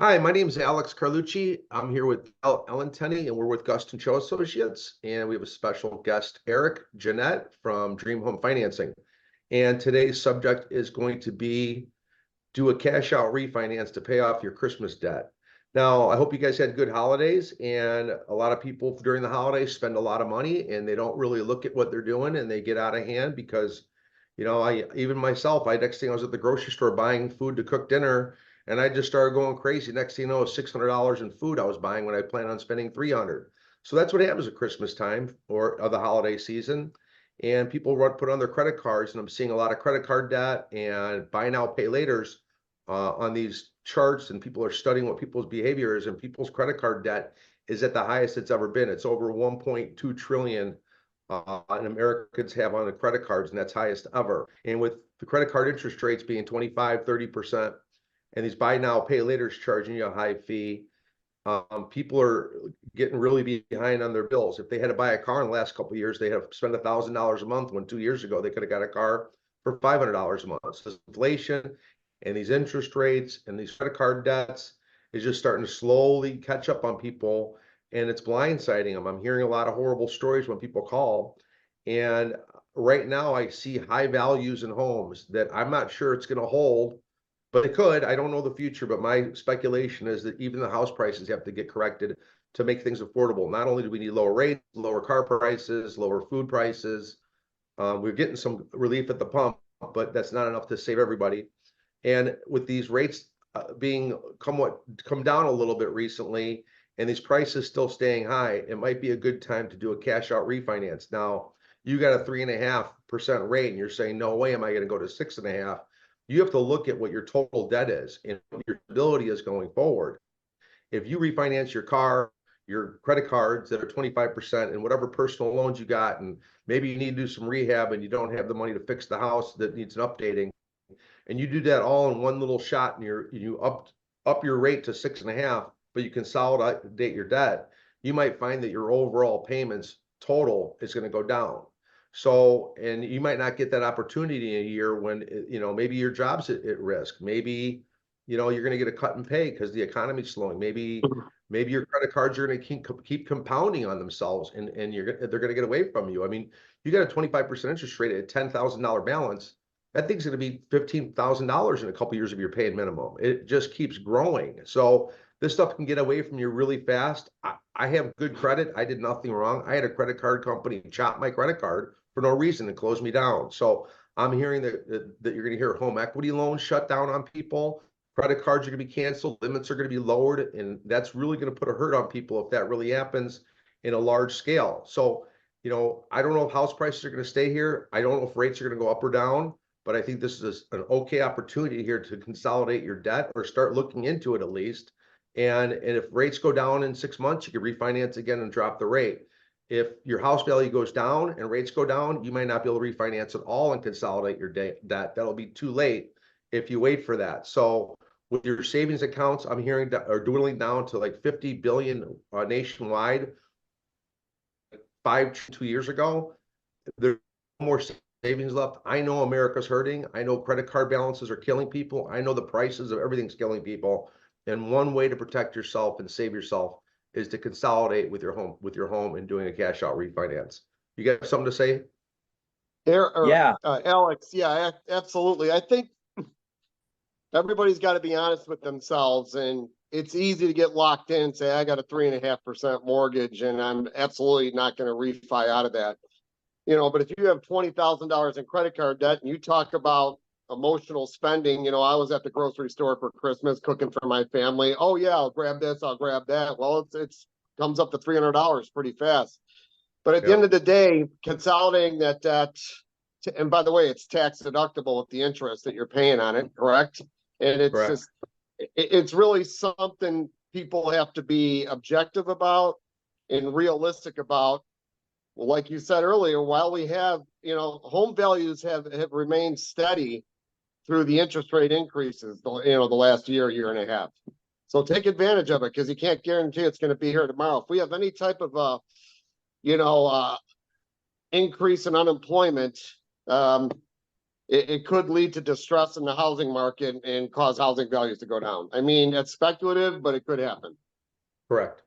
Hi, my name is Alex Carlucci. I'm here with Ellen Tenney, and we're with Gust and Cho Associates. And we have a special guest, Eric Jeanette from Dream Home Financing. And today's subject is going to be do a cash out refinance to pay off your Christmas debt. Now, I hope you guys had good holidays. And a lot of people during the holidays spend a lot of money and they don't really look at what they're doing and they get out of hand because, even myself, next thing I was at the grocery store buying food to cook dinner. And I just started going crazy. Next thing you know, $600 in food I was buying when I planned on spending 300. So that's what happens at Christmas time or the holiday season. And people put on their credit cards, and I'm seeing a lot of credit card debt and buy now, pay laters on these charts. And people are studying what people's behavior is, and people's credit card debt is at the highest it's ever been. It's over 1.2 trillion and Americans have on the credit cards, and that's highest ever. And with the credit card interest rates being 25, 30%, and these buy now, pay laters charging you a high fee, people are getting really behind on their bills. If they had to buy a car in the last couple of years, they have spent $1,000 a month when 2 years ago they could have got a car for $500 a month. So inflation and these interest rates and these credit card debts is just starting to slowly catch up on people, and it's blindsiding them. I'm hearing a lot of horrible stories when people call, and right now I see high values in homes that I'm not sure it's going to hold, but it could. I don't know the future, but my speculation is that even the house prices have to get corrected to make things affordable. Not only do we need lower rates, lower car prices, lower food prices, we're getting some relief at the pump, but that's not enough to save everybody. And with these rates being come down a little bit recently, and these prices still staying high, it might be a good time to do a cash out refinance. Now, you got a 3.5% rate, and you're saying, no way am I going to go to 6.5. You have to look at what your total debt is and what your ability is going forward. If you refinance your car, your credit cards that are 25%, and whatever personal loans you got, and maybe you need to do some rehab and you don't have the money to fix the house that needs an updating, and you do that all in one little shot, and you up your rate to 6.5, but you consolidate your debt, you might find that your overall payments total is going to go down. So, and you might not get that opportunity in a year when, maybe your job's at risk. Maybe, you're going to get a cut in pay because the economy's slowing. Maybe your credit cards are going to keep compounding on themselves, and they're going to get away from you. I mean, you got a 25% interest rate at a $10,000 balance. That thing's going to be $15,000 in a couple of years of your paying minimum. It just keeps growing. So this stuff can get away from you really fast. I have good credit. I did nothing wrong. I had a credit card company chop my credit card for no reason and close me down. So I'm hearing that you're going to hear home equity loans shut down on people. Credit cards are going to be canceled. Limits are going to be lowered. And that's really going to put a hurt on people if that really happens in a large scale. So, I don't know if house prices are going to stay here. I don't know if rates are going to go up or down. But I think this is an okay opportunity here to consolidate your debt or start looking into it at least. And if rates go down in 6 months, you can refinance again and drop the rate. If your house value goes down and rates go down, you might not be able to refinance at all and consolidate your debt. That'll be too late if you wait for that. So with your savings accounts, I'm hearing that are dwindling down to like 50 billion nationwide. 2 years ago, there's more savings left. I know America's hurting. I know credit card balances are killing people. I know the prices of everything's killing people. And one way to protect yourself and save yourself is to consolidate with your home and doing a cash out refinance. You got something to say? Yeah. Alex, yeah, absolutely. I think everybody's got to be honest with themselves, and it's easy to get locked in and say, I got a 3.5% mortgage and I'm absolutely not going to refi out of that. But if you have $20,000 in credit card debt and you talk about emotional spending, I was at the grocery store for Christmas cooking for my family. Oh yeah, I'll grab this, I'll grab that. Well, it's comes up to $300 pretty fast. But at the end of the day, consolidating that debt, and by the way, it's tax deductible with the interest that you're paying on it, correct? And it's it's really something people have to be objective about and realistic about. Well, like you said earlier, while we have, home values have remained steady through the interest rate increases, the last year and a half. So take advantage of it because you can't guarantee it's going to be here tomorrow. If we have any type of, increase in unemployment, it could lead to distress in the housing market and cause housing values to go down. I mean, it's speculative, but it could happen. Correct.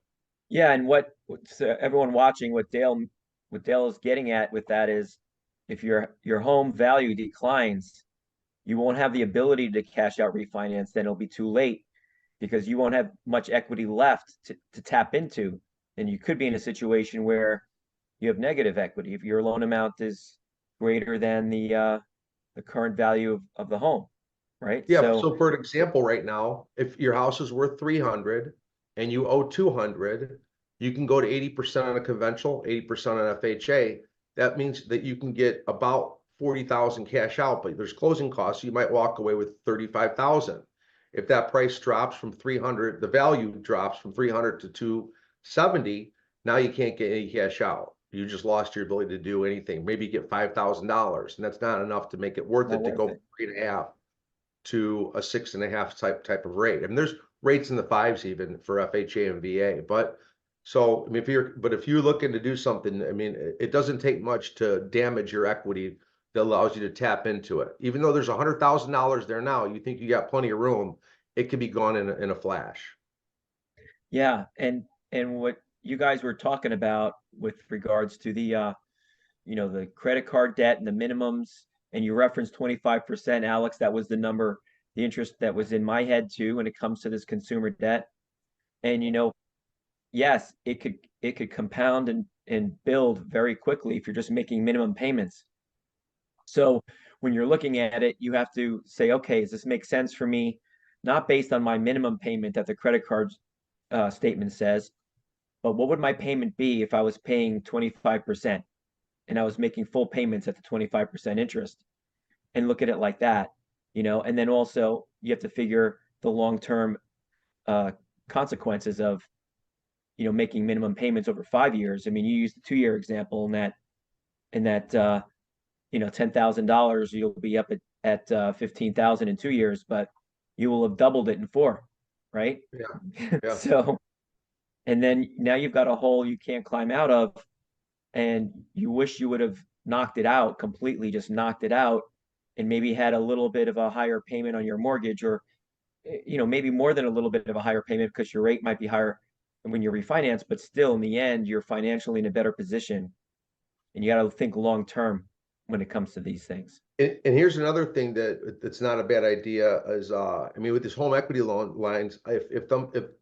Yeah, and what's everyone watching, what Dale is getting at with that is, if your home value declines, you won't have the ability to cash out refinance. Then it'll be too late because you won't have much equity left to tap into. And you could be in a situation where you have negative equity if your loan amount is greater than the current value of the home, right? Yeah, So so for an example, right now, if your house is worth 300 and you owe 200, you can go to 80% on a conventional, 80% on FHA. That means that you can get about 40,000 cash out, but there's closing costs. You might walk away with 35,000. If that price drops from 300, the value drops from 300 to 270, now you can't get any cash out. You just lost your ability to do anything. Maybe you get $5,000, and that's not enough to make it worth not it to worth go it. 3.5 to a 6.5 type of rate. I mean, there's rates in the fives even for FHA and VA. But so I mean, if you're looking to do something, I mean, it doesn't take much to damage your equity that allows you to tap into it. Even though there's $100,000 there now, you think you got plenty of room, it could be gone in a flash. Yeah, and what you guys were talking about with regards to the credit card debt and the minimums, and you referenced 25%, Alex. That was the number, the interest that was in my head too when it comes to this consumer debt. And yes, it could compound and build very quickly if you're just making minimum payments. So when you're looking at it, you have to say, okay, does this make sense for me? Not based on my minimum payment that the credit card statement says, but what would my payment be if I was paying 25% and I was making full payments at the 25% interest? And look at it like that, and then also you have to figure the long-term uh, consequences of, making minimum payments over 5 years. I mean, you used the 2-year example in that $10,000, you'll be up at 15,000 in 2 years, but you will have doubled it in 4, right? Yeah, yeah. So, and then now you've got a hole you can't climb out of, and you wish you would have knocked it out completely, just knocked it out, and maybe had a little bit of a higher payment on your mortgage, or maybe more than a little bit of a higher payment because your rate might be higher when you refinance, but still in the end, you're financially in a better position. And you got to think long term when it comes to these things. And here's another thing that's not a bad idea is I mean, with these home equity loan lines, if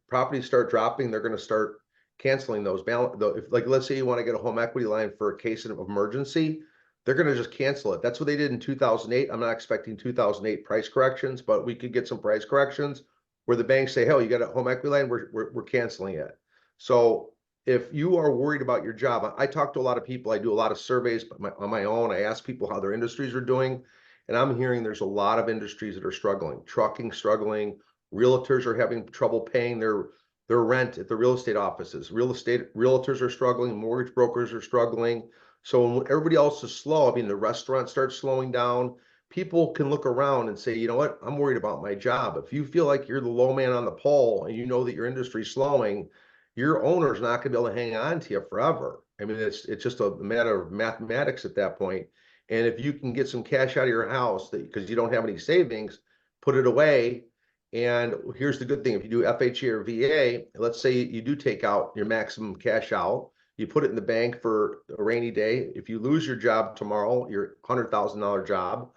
properties start dropping, they're going to start canceling those balance. If, like, let's say you want to get a home equity line for a case of emergency, they're going to just cancel it. That's what they did in 2008. I'm not expecting 2008 price corrections, but we could get some price corrections where the banks say, "Hell, you got a home equity line, we're canceling it." So if you are worried about your job, I talk to a lot of people. I do a lot of surveys on my own. I ask people how their industries are doing, and I'm hearing there's a lot of industries that are struggling. Trucking struggling, realtors are having trouble paying their rent at the real estate offices. Realtors are struggling, mortgage brokers are struggling. So when everybody else is slow, I mean, the restaurant starts slowing down. People can look around and say, you know what, I'm worried about my job. If you feel like you're the low man on the pole and you know that your industry's slowing, your owner's not going to be able to hang on to you forever. I mean, it's just a matter of mathematics at that point. And if you can get some cash out of your house because you don't have any savings, put it away. And here's the good thing: if you do FHA or VA, let's say you do take out your maximum cash out, you put it in the bank for a rainy day. If you lose your job tomorrow, your $100,000 job,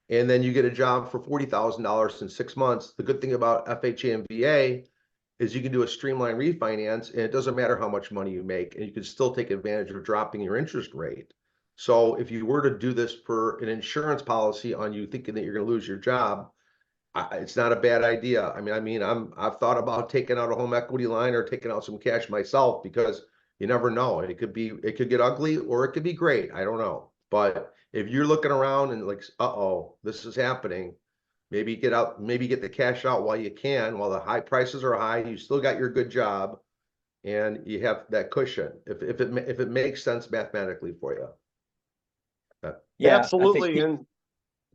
and then you get a job for $40,000 in 6 months. The good thing about FHA and VA is you can do a streamlined refinance, and it doesn't matter how much money you make, and you can still take advantage of dropping your interest rate. So if you were to do this for an insurance policy on you thinking that you're going to lose your job, it's not a bad idea. I've thought about taking out a home equity line or taking out some cash myself because you never know. It could get ugly or it could be great. I don't know. But if you're looking around and like, uh-oh, this is happening, maybe get the cash out while you can, while the high prices are high, you still got your good job and you have that cushion if it makes sense mathematically for you. Yeah, I think Absolutely. And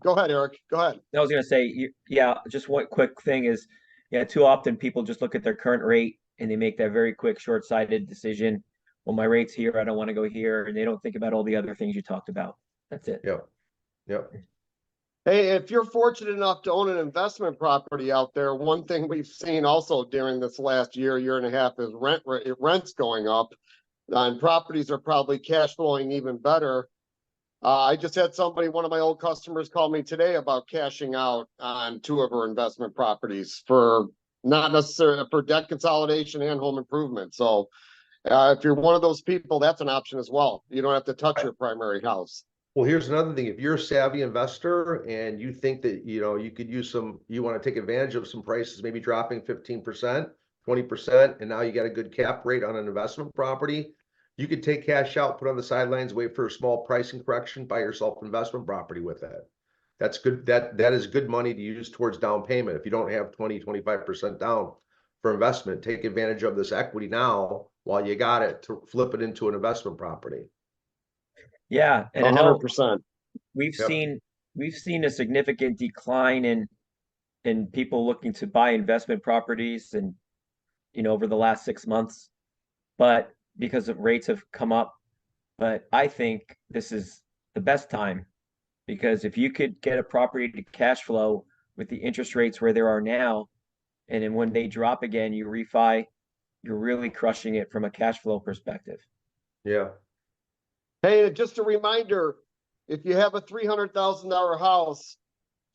go ahead, Eric. Go ahead. I was going to say, yeah, just one quick thing is, yeah, too often people just look at their current rate and they make that very quick, short-sighted decision. Well, my rate's here, I don't want to go here, and they don't think about all the other things you talked about. That's it. Yep. Yep. Hey, if you're fortunate enough to own an investment property out there, one thing we've seen also during this last year and a half is rents going up, and properties are probably cash flowing even better. I just had one of my old customers call me today about cashing out on two of her investment properties for not necessarily for debt consolidation and home improvement. So if you're one of those people, that's an option as well. You don't have to touch your primary house. Well, here's another thing. If you're a savvy investor and you think that, you could use you want to take advantage of some prices, maybe dropping 15%, 20%, and now you got a good cap rate on an investment property, you could take cash out, put on the sidelines, wait for a small pricing correction, buy yourself investment property with it. That's good. That is good money to use towards down payment. If you don't have 20, 25% down for investment, take advantage of this equity now while you got it to flip it into an investment property. Yeah, and I know 100%. we've Yep. seen a significant decline in people looking to buy investment properties and over the last 6 months, but because of rates have come up. But I think this is the best time because if you could get a property to cash flow with the interest rates where there are now, and then when they drop again, you refi, you're really crushing it from a cash flow perspective. Yeah. Hey, just a reminder, if you have a $300,000 house,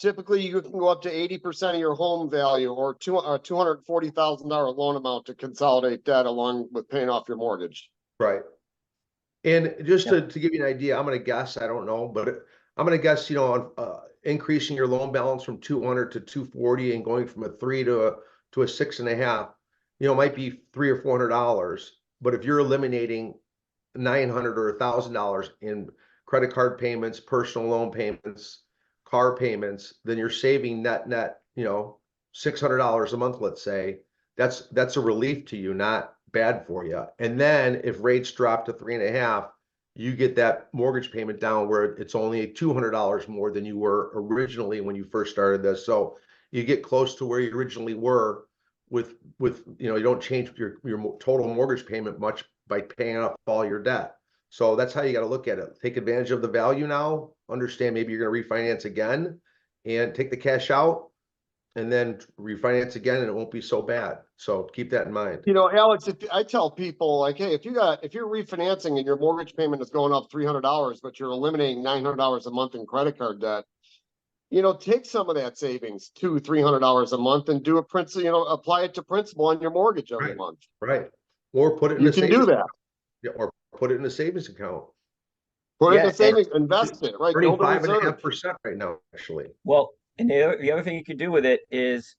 typically you can go up to 80% of your home value or $240,000 loan amount to consolidate debt along with paying off your mortgage. Right. And just to give you an idea, I'm going to guess, I don't know, but I'm going to guess, on increasing your loan balance from 200 to 240 and going from a 3 to a 6.5, might be $300 or $400. But if you're eliminating $900 or $1,000 in credit card payments, personal loan payments, car payments, then you're saving net, $600 a month, let's say. That's a relief to you, not bad for you. And then if rates drop to 3.5, you get that mortgage payment down where it's only $200 more than you were originally when you first started this. So you get close to where you originally were with you don't change your total mortgage payment much by paying off all your debt. So that's how you got to look at it. Take advantage of the value now. Understand maybe you're going to refinance again and take the cash out and then refinance again, and it won't be so bad. So keep that in mind. Alex, if I tell people like, hey, if you're refinancing and your mortgage payment is going up $300, but you're eliminating $900 a month in credit card debt, take some of that savings, $200-300 a month, and do apply it to principal on your mortgage every month. Right. Or put it in you can do that. Yeah, or put it in a savings account. Put it in a savings, invest it, right? Earning 5.5% right now, actually. Well, and the other thing you can do with it is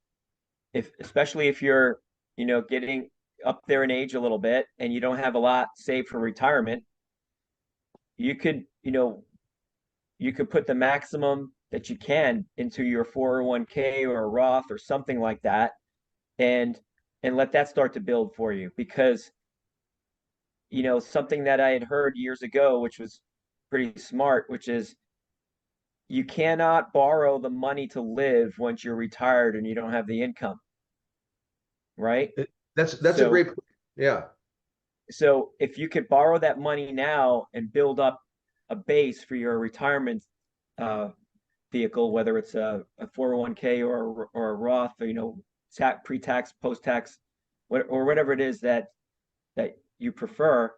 especially if you're, getting up there in age a little bit and you don't have a lot saved for retirement, you could put the maximum that you can into your 401k or a Roth or something like that, and let that start to build for you. Because something that I had heard years ago, which was pretty smart, which is you cannot borrow the money to live once you're retired and you don't have the income. Right? That's a great, yeah. So if you could borrow that money now and build up a base for your retirement vehicle, whether it's a 401k or a Roth, or pre-tax, post-tax, or whatever it is that you prefer,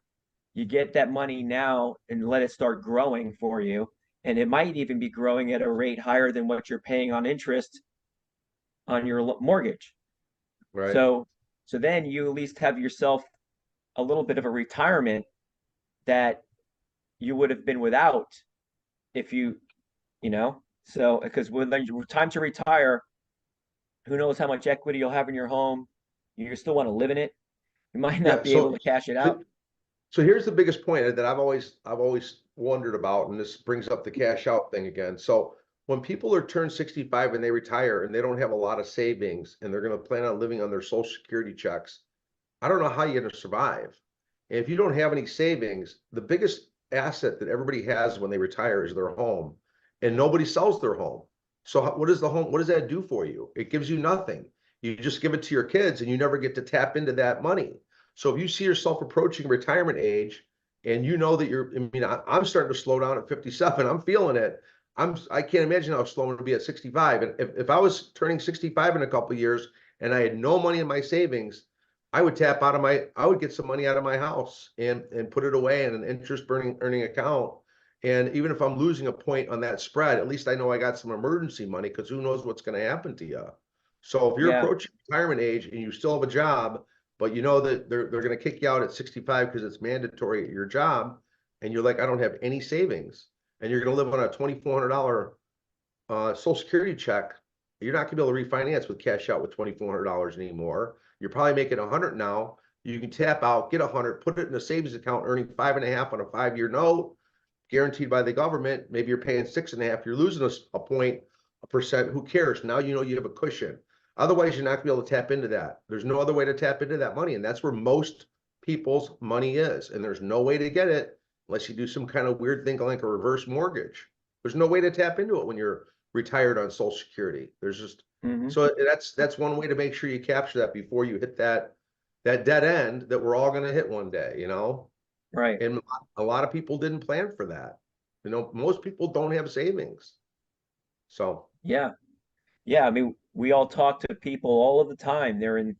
you get that money now and let it start growing for you. And it might even be growing at a rate higher than what you're paying on interest on your mortgage. Right. So then you at least have yourself a little bit of a retirement that you would have been without if so because when it's time to retire, who knows how much equity you'll have in your home. You still want to live in it. You might not be able to cash it out. So here's the biggest point that I've always wondered about, and this brings up the cash out thing again. So when people are turned 65 and they retire and they don't have a lot of savings and they're going to plan on living on their Social Security checks, I don't know how you're going to survive. And if you don't have any savings, the biggest asset that everybody has when they retire is their home, and nobody sells their home. So what does that do for you? It gives you nothing. You just give it to your kids and you never get to tap into that money. So if you see yourself approaching retirement age and you know that I'm starting to slow down at 57, I'm feeling it. I can't imagine how slow I'm going to be at 65. And if I was turning 65 in a couple of years and I had no money in my savings, I would I would get some money out of my house and put it away in an interest earning account. And even if I'm losing a point on that spread, at least I know I got some emergency money, because who knows what's going to happen to you. So if you're Yeah. approaching retirement age and you still have a job, but you know that they're going to kick you out at 65 because it's mandatory at your job, and you're like, I don't have any savings, and you're going to live on a $2,400 Social Security check, you're not going to be able to refinance with cash out with $2,400 anymore. You're probably making 100 now. You can tap out, get 100, put it in a savings account, earning 5.5 on a 5-year note, guaranteed by the government. Maybe you're paying 6.5. You're losing a point, a percent. Who cares? Now you know you have a cushion. Otherwise, you're not going to be able to tap into that. There's no other way to tap into that money, and that's where most people's money is. And there's no way to get it unless you do some kind of weird thing like a reverse mortgage. There's no way to tap into it when you're retired on Social Security. There's just so that's one way to make sure you capture that before you hit that dead end that we're all going to hit one day, you know. Right. And a lot of people didn't plan for that. You know, most people don't have savings. So Yeah. Yeah. I mean, we all talk to people all of the time. They're in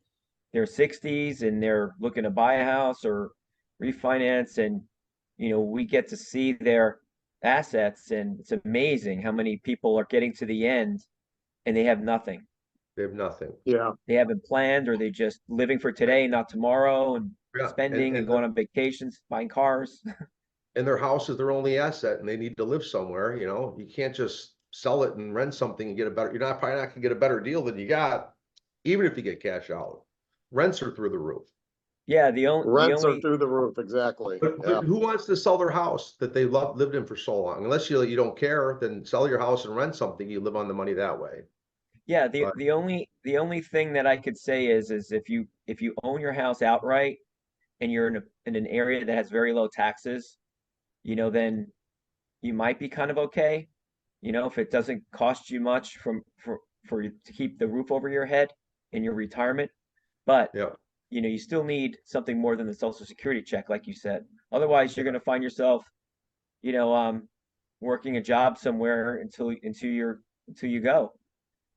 their 60s and they're looking to buy a house or refinance. And, we get to see their assets, and it's amazing how many people are getting to the end and they have nothing. they have nothing. Yeah. They haven't planned, or they just living for today, not tomorrow, and Yeah. spending and going on vacations, buying cars. And their house is their only asset, and they need to live somewhere. You know, you can't just sell it and rent something and get a better, you're not probably not gonna get a better deal than you got, even if you get cash out. Rents are through the roof. Yeah, the Rents are only through the roof, exactly. But, Yeah. but who wants to sell their house that they lived in for so long? Unless you don't care, then sell your house and rent something. You live on the money that way. yeah, But the only thing that I could say is if you own your house outright and you're in an area that has very low taxes, then you might be kind of okay. If it doesn't cost you much for you to keep the roof over your head in your retirement. But yeah, you still need something more than the Social Security check, like you said. Otherwise, you're going to find yourself, you know, um, working a job somewhere until you go.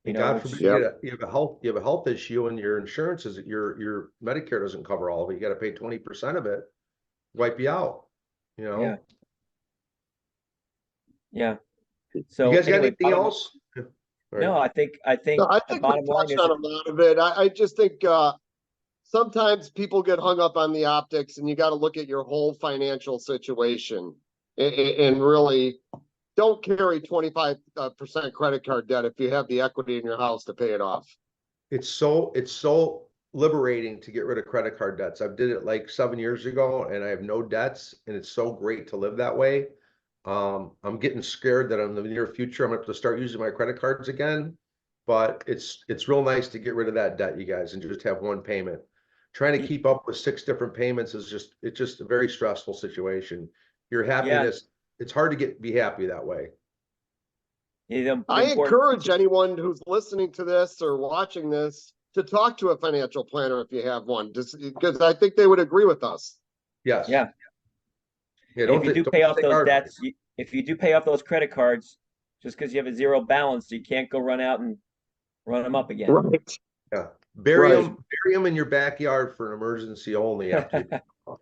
and God Which forbid Yeah. you have a health issue and your insurance is your Medicare doesn't cover all of it. You got to pay 20% of it, wipe you out. You yeah, know. yeah. You So guys got anyway, anything else? Yeah. All right. no, I think No, I the think we bottom line touched is, on a lot of it. I just think sometimes people get hung up on the optics, and you got to look at your whole financial situation and really don't carry 25% credit card debt if you have the equity in your house to pay it off. It's so liberating to get rid of credit card debts. I've did it like 7 years ago and I have no debts, and it's so great to live that way. I'm getting scared that in the near future I'm gonna have to start using my credit cards again, but it's real nice to get rid of that debt, you guys, and just have one payment. Trying to keep up with 6 different payments is just a very stressful situation. Your yeah, happiness, it's hard to be happy that way. the I important, encourage anyone who's listening to this or watching this to talk to a financial planner if you have one, just because I think they would agree with us. Yes. yeah. Yeah, And if you do don't pay off take those our debts, if you do pay off those credit cards, just because you have a zero balance, you can't go run out and run them up again. Right. Yeah. Right. Bury them in your backyard for an emergency only after you.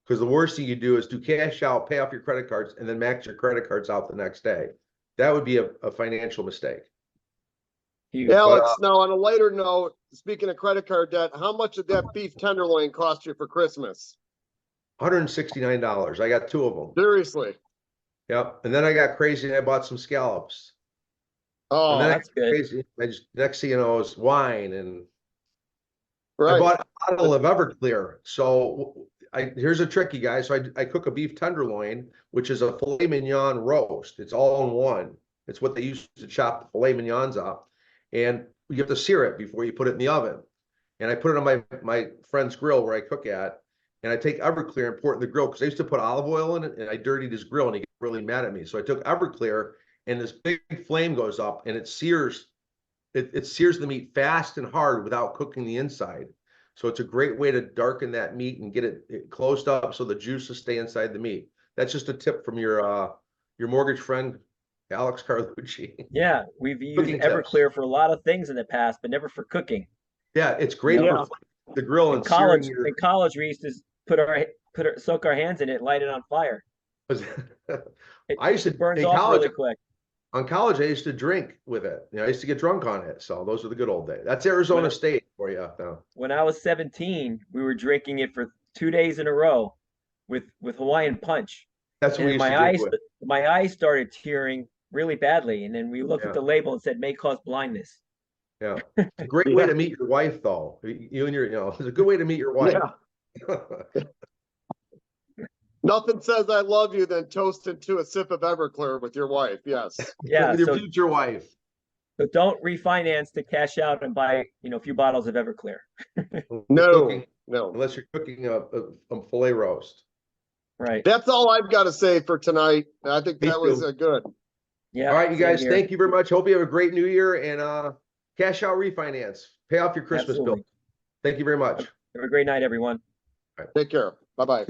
Because the worst thing you do is do cash out, pay off your credit cards, and then max your credit cards out the next day. That would be a financial mistake. Huge. Alex, now on a lighter note, speaking of credit card debt, how much did that beef tenderloin cost you for Christmas? $169. I got 2 of them. Seriously. Yep. And then I got crazy and I bought some scallops. Oh, And then that's good. crazy. Next thing you know, is wine, and I right. bought a bottle of Everclear. So here's a trick, you guys. So I cook a beef tenderloin, which is a filet mignon roast. It's all in one. It's what they use to chop filet mignons up. And you have to sear it before you put it in the oven. And I put it on my friend's grill where I cook at. And I take Everclear and pour it in the grill, because I used to put olive oil in it, and I dirtied his grill and he got really mad at me. So I took Everclear, and this big flame goes up and it sears the meat fast and hard without cooking the inside. So it's a great way to darken that meat and get it closed up so the juices stay inside the meat. That's just a tip from your your mortgage friend, Alex Carlucci. Yeah, we've used Cooking tips. Everclear for a lot of things in the past, but never for cooking. Yeah, it's great Yeah. for the grill In and searing college, your. in college, we used to soak our hands in it, light it on fire. I used to Burns in off college. really quick. On college, I used to drink with it. I used to get drunk on it. So those are the good old days. That's Arizona State for you. When I was 17, we were drinking it for 2 days in a row with Hawaiian Punch. That's what we And used to drink with. my eyes started tearing really badly. And then we looked at the label and said may cause blindness. Yeah, it's a great way to meet your wife, though. You and your, it's a good way to meet your wife. Yeah. Nothing says I love you than toasting to a sip of Everclear with your wife. Yes. Yeah. With your future wife. So don't refinance to cash out and buy, a few bottles of Everclear. No. Unless you're cooking a filet roast. Right. That's all I've got to say for tonight. I think that was good. Yeah. All right, you guys, thank you very much. Hope you have a great new year and cash out refinance. Pay off your Christmas bill. Thank you very much. Have a great night, everyone. Take care. Bye-bye.